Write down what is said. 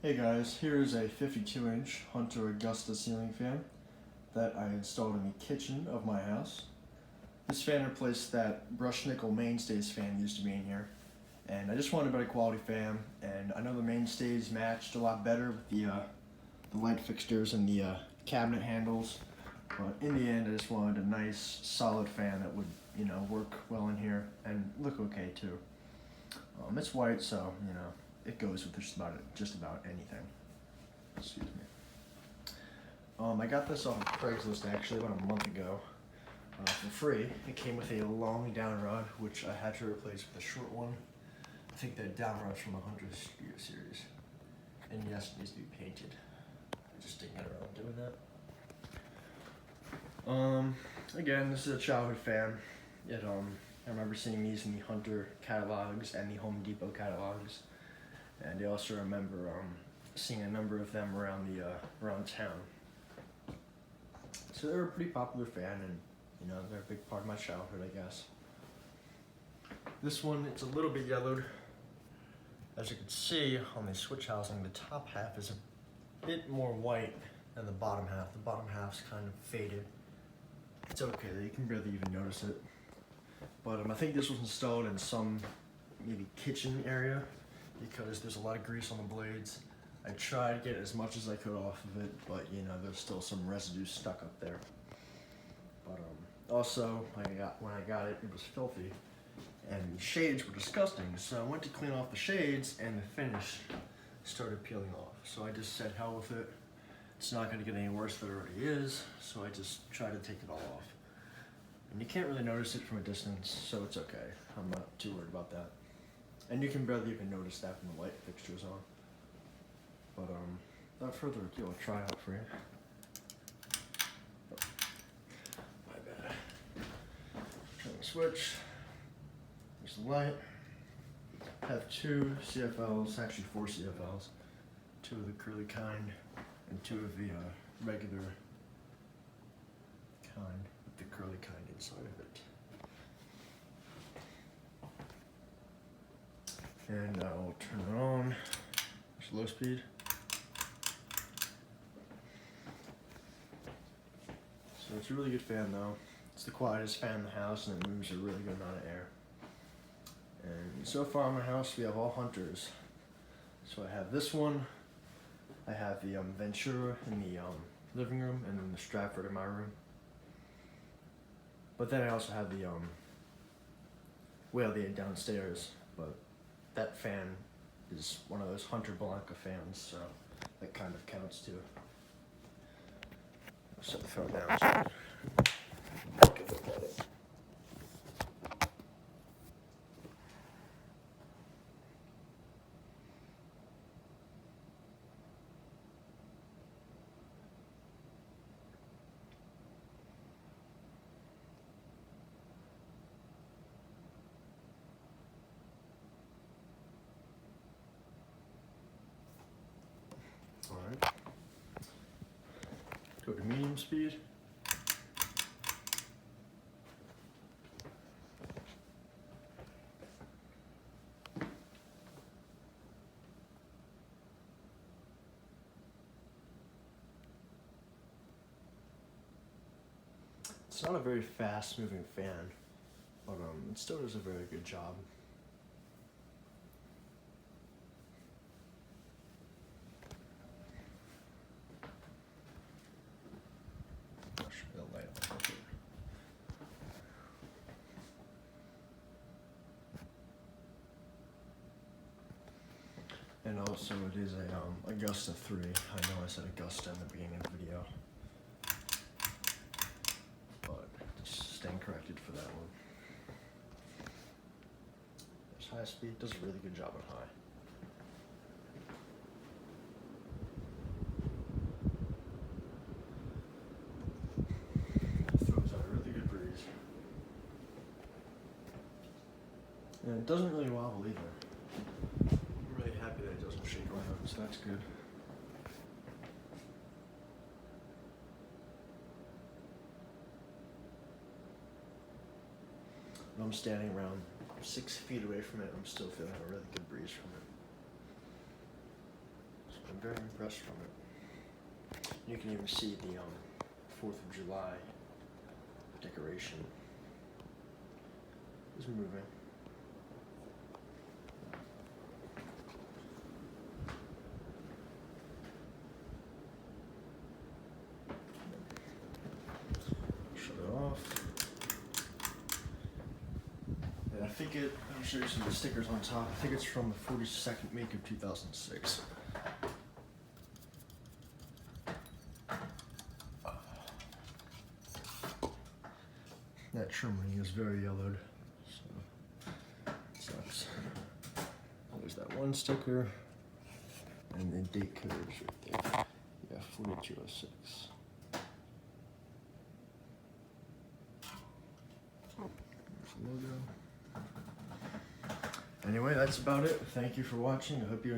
Hey guys, here is a 52-inch Hunter Augusta ceiling fan that I installed in the kitchen of my house. This fan replaced that brushed nickel mainstays fan used to be in here, and I just wanted a better quality fan, and I know the mainstays matched a lot better with the light fixtures and the cabinet handles, but in the end I just wanted a nice solid fan that would, work well in here and look okay too. It's white, so, it goes with just about anything. Excuse me. I got this on Craigslist actually about a month ago for free. It came with a long down rod, which I had to replace with a short one. I think that down rod's from the Hunter series. And yes, it needs to be painted. I just didn't get around doing that. Again, this is a childhood fan. I remember seeing these in the Hunter catalogs and the Home Depot catalogs. And I also remember seeing a number of them around town. So they're a pretty popular fan, and they're a big part of my childhood, I guess. This one, it's a little bit yellowed. As you can see on the switch housing, the top half is a bit more white than the bottom half. The bottom half's kind of faded. It's okay, you can barely even notice it. But I think this was installed in some maybe kitchen area, because there's a lot of grease on the blades. I tried to get as much as I could off of it, but there's still some residue stuck up there. But also, when I got it, it was filthy, and the shades were disgusting. So I went to clean off the shades, and the finish started peeling off. So I just said, hell with it. It's not going to get any worse than it already is. So I just tried to take it all off. And you can't really notice it from a distance, so it's okay. I'm not too worried about that. And you can barely even notice that from the light fixtures on. But without further ado, I'll try out for you. Oh, my bad. Turn the switch. There's the light. I have two CFLs, actually 4 CFLs. 2 of the curly kind and 2 of the regular kind with the curly kind inside of it. And I'll turn it on. It's low speed. So it's a really good fan though. It's the quietest fan in the house, and it moves a really good amount of air. And so far in my house we have all Hunters. So I have this one. I have the Ventura in the living room, and then the Stratford in my room. But then I also have the Whaley downstairs, but that fan is one of those Hunter Blanca fans, so that kind of counts too. I'll set the phone down so you can look at it. Alright. Go to medium speed. It's not a very fast moving fan, but it still does a very good job. And also it is a Augusta III. I know I said Augusta in the beginning of the video, but just stand corrected for that one. There's high speed, does a really good job on high. Throws out a really good breeze. And it doesn't really wobble either. I'm really happy that it doesn't shake around, so that's good. When I'm standing around 6 feet away from it, I'm still feeling a really good breeze from it. I'm very impressed from it. You can even see the 4th of July decoration is moving. Shut it off. And I think I'll show you some of the stickers on top. I think it's from the 42nd make of 2006. That trim ring is very yellowed, so it sucks. There's that one sticker, and the date code is right there. Yeah, 4206. There's the logo. Anyway, that's about it. Thank you for watching. I hope you enjoyed.